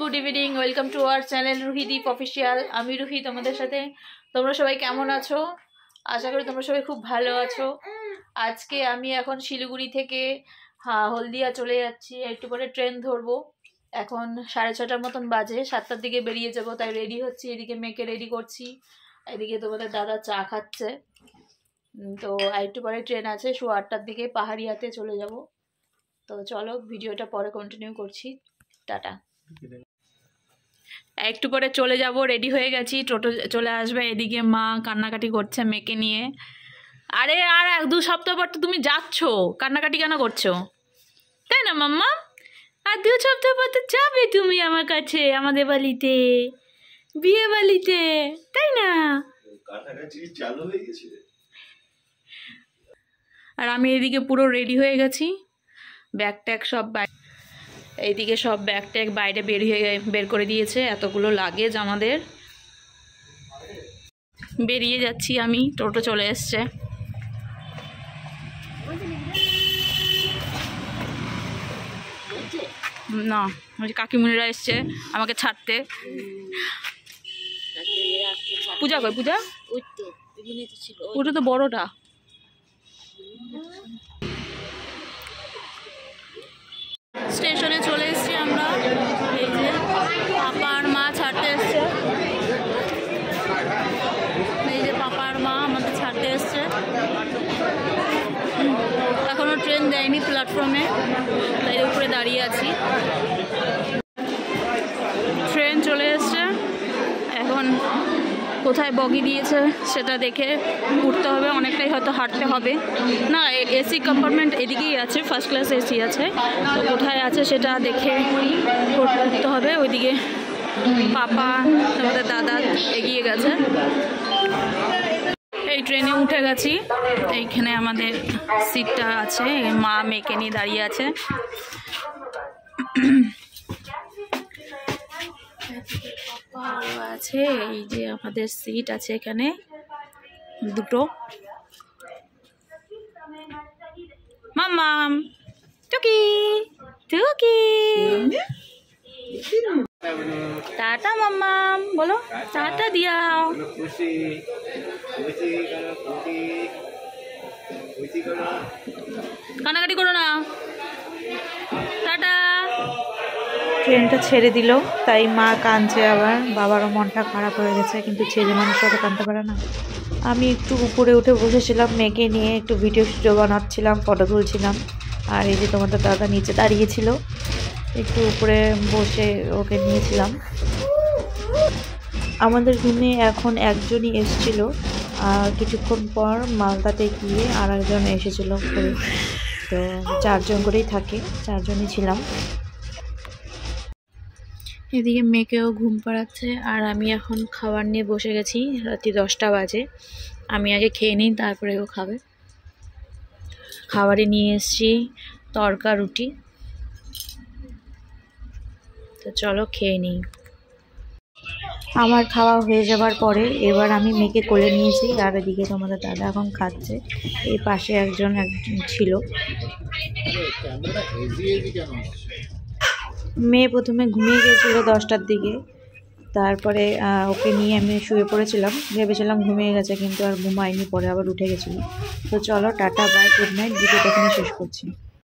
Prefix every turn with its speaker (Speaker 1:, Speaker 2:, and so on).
Speaker 1: Good evening, welcome to our channel Ruhideep official. আমি রুহি, তোমাদের সাথে। তোমরা সবাই কেমন আছো? আশা করি তোমরা সবাই খুব ভালো আছো। আজকে আমি এখন শিলিগুড়ি থেকে হলদিয়া চলে যাচ্ছি, একটু পরে ট্রেন ধরবো। এখন 6:30টার মতন বাজে, 7টার দিকে বেরিয়ে যাব, তাই রেডি হচ্ছি। এদিকে মেয়েকে রেডি করছি, এদিকে তোমাদের দাদা চা খাচ্ছে। তো একটু পরে ট্রেন আছে, 8টার দিকে পাহাড়িয়াতে চলে যাব। তো চলো, ভিডিওটা পরে কন্টিনিউ করছি। টাটা। একটু পরে চলে যাব, রেডি হয়ে গেছি, টোটো চলে আসবে। এদিকে মা কান্নাকাটি করছে মেয়েকে নিয়ে। আরে আর 2 সপ্তাহ পর তো তুমি যাচ্ছ, কান্নাকাটি কেন করছো? তাই না মাম্মা? আর 2 সপ্তাহ পর তো যাবে তুমি আমার কাছে, আমাদের বাড়িতে, বিয়ে বাড়িতে, তাই না? আর আমি এদিকে পুরো রেডি হয়ে গেছি, ব্যাগ ট্যাগ সব এইদিকে সব ব্যাগ ট্যাগ বাইরে বের করে দিয়েছে। এতগুলো লাগেজ আমাদের। বেরিয়ে যাচ্ছি আমি, টোটো চলে এসছে। না, কাকিমুনিরা এসছে আমাকে ছাড়তে। পূজা কই? পূজা ওটা তো বড়টা। স্টেশনে চলে এসেছি আমরা। এই যে পাপা আর মা ছাড়তে এসছে, এই যে পাপা আর মা আমাদের ছাড়তে এসছে। এখনো ট্রেন দেয়নি প্ল্যাটফর্মে, তাই উপরে দাঁড়িয়ে আছি। ট্রেন চলে এসছে, এখন কোথায় বগি দিয়েছে সেটা দেখে উঠতে হবে। অনেকটাই হয়তো হাঁটতে হবে। না, এসি কম্পার্টমেন্ট এদিকেই আছে, ফার্স্ট ক্লাস এসি আছে। তো কোথায় আছে সেটা দেখে উঠতে হবে। ওইদিকে পাপা, আমাদের দাদা এগিয়ে গেছে। এই ট্রেনে উঠে গেছি। এইখানে আমাদের সিটটা আছে, মা মেয়েকে নিয়ে দাঁড়িয়ে আছে। আছে এই যে আমাদের সিট আছে এখানে দুটো। মাম্মাম, টুকি টুকি, টাটা মাম্মাম, বলো টাটা দিয়াও। কানাকাটি করো না, টাটা।
Speaker 2: ট্রেনটা ছেড়ে দিল, তাই মা কাঁদছে। আবার বাবারও মনটা খারাপ হয়ে গেছে, কিন্তু ছেলে মানুষরা তো কাঁদতে পারে না। আমি একটু উপরে উঠে বসেছিলাম, মেয়েকে নিয়ে একটু ভিডিও বানাচ্ছিলাম, ফটো তুলছিলাম। আর এই যে তোমাদের দাদা নিচে দাঁড়িয়েছিল, একটু উপরে বসে ওকে নিয়েছিলাম। আমাদের রুমে এখন একজনই এসেছিল, আর কিছুক্ষণ পর মালদাতে গিয়ে আর একজন এসেছিল। তো 4 জন করেই থাকে, 4 জনই ছিলাম। এদিকে মেয়েকেও ঘুম পাড়াচ্ছে, আর আমি এখন খাবার নিয়ে বসে গেছি। রাত্রি 10টা বাজে। আমি আগে খেয়ে নিই, তারপরে ও খাবে। খাবারে নিয়ে এসেছি তড়কা রুটি। তো চলো খেয়ে নিই। আমার খাওয়া হয়ে যাবার পরে এবার আমি মেয়েকে কোলে নিয়েছি, আর এদিকে তোমাদের দাদা এখন খাচ্ছে। এই পাশে একজন ছিল। মেয়ে প্রথমে ঘুমিয়ে গিয়েছিল 10টার দিকে, তারপরে ওকে নিয়ে আমি শুয়ে পড়েছিলাম, ভেবেছিলাম ঘুমিয়ে গেছে, কিন্তু আর ঘুমায়নি, পরে আবার উঠে গেছিলো। তো চলো টাটা, বাই, গুড নাইট। ভিডিওটা এখানে শেষ করছি।